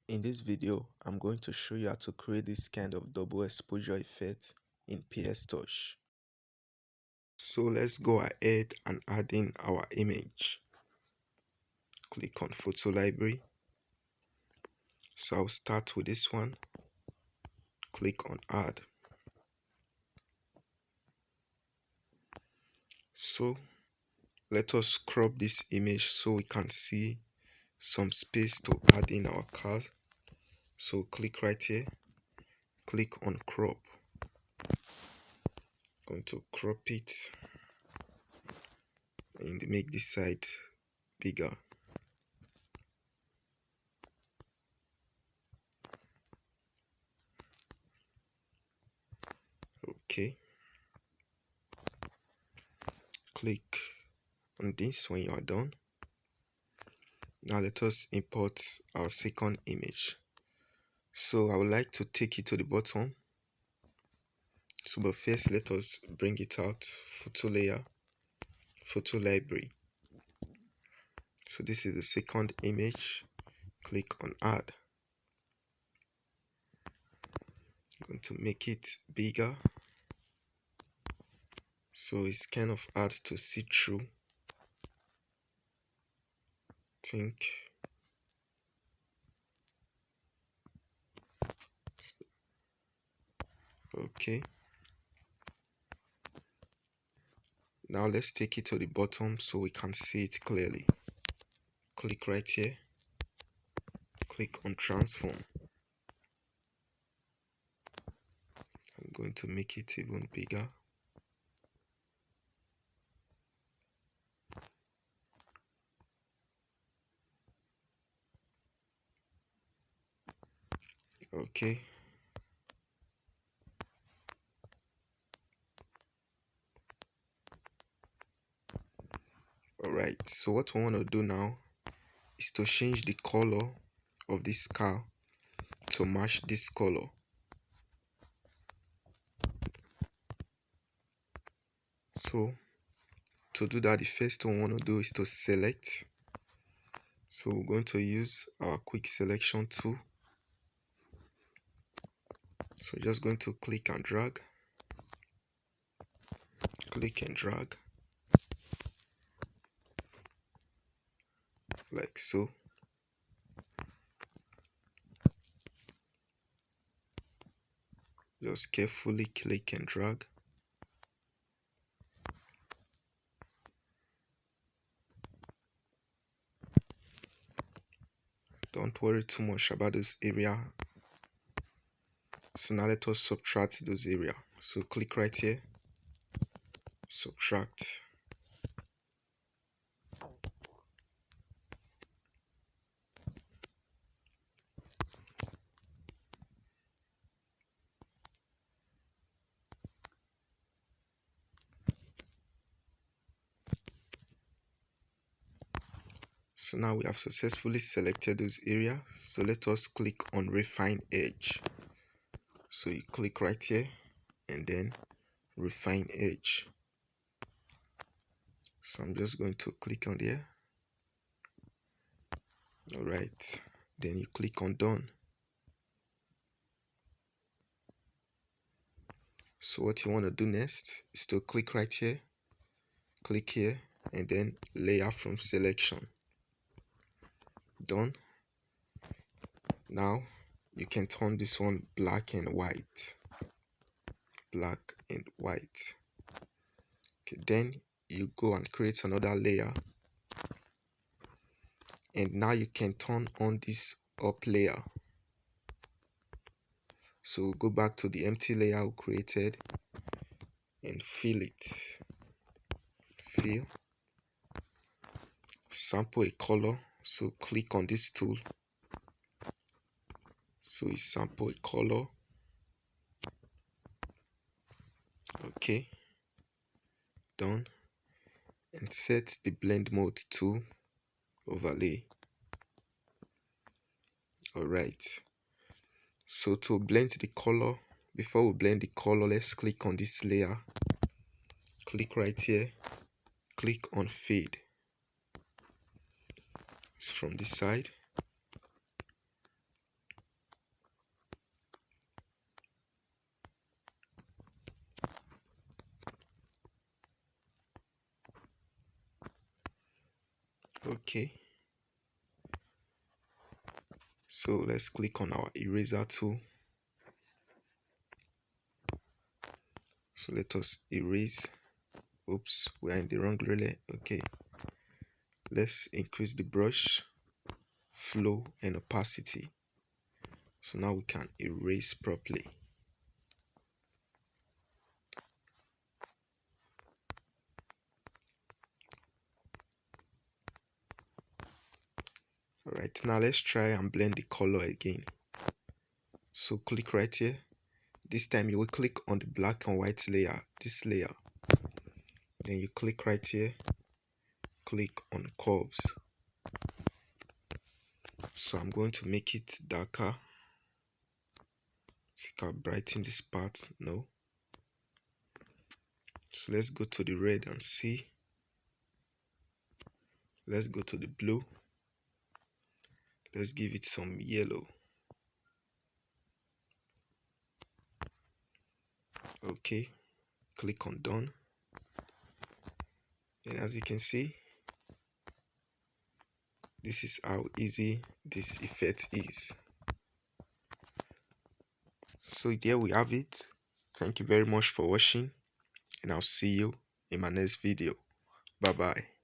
In this video, I'm going to show you how to create this kind of double exposure effect in PS Touch. So let's go ahead and add in our image. Click on Photo Library. So I'll start with this one. Click on Add. So let us crop this image so we can see some space to add in our card. So click right here. Click on Crop. I'm going to crop it and make this side bigger. Okay. Click on this when you are done. Now let us import our second image. So I would like to take it to the bottom. So but first let us bring it out. Photo layer, photo library. So this is the second image. Click on add. I'm going to make it bigger. So it's kind of hard to see through. Think. Okay. Now let's take it to the bottom so we can see it clearly. Click right here. Click on transform. I'm going to make it even bigger. Okay. Alright, so what we want to do now is to change the color of this car to match this color. So to do that, the first thing we want to do is to select. So we're going to use our quick selection tool. So just going to click and drag. Click and drag. Like so. Just carefully click and drag. Don't worry too much about this area. So now let us subtract those area. So click right here. Subtract. So now we have successfully selected those areas. So let us click on refine edge. So you click right here and then refine edge. So I'm just going to click on there. Alright, then you click on done. So what you want to do next is to click right here, click here, and then layer from selection. Done. Now you can turn this one black and white. Black and white. Okay, then you go and create another layer. And now you can turn on this up layer. So go back to the empty layer we created and fill it. Fill. Sample a color. So click on this tool. So we sample a color. Okay. Done. And set the blend mode to overlay. Alright. So to blend the color, before we blend the color, let's click on this layer. Click right here. Click on fade. It's from this side. Okay, so let's click on our eraser tool. So let us erase. Oops, we are in the wrong layer. Okay, let's increase the brush flow and opacity, so now we can erase properly. Alright, now let's try and blend the color again. So click right here. This time you will click on the black and white layer, this layer. Then you click right here, click on curves. So I'm going to make it darker. So you can brighten this part. No. So let's go to the red and see. Let's go to the blue. Let's give it some yellow. Okay, click on done. And as you can see, this is how easy this effect is. So there we have it. Thank you very much for watching, and I'll see you in my next video. Bye bye.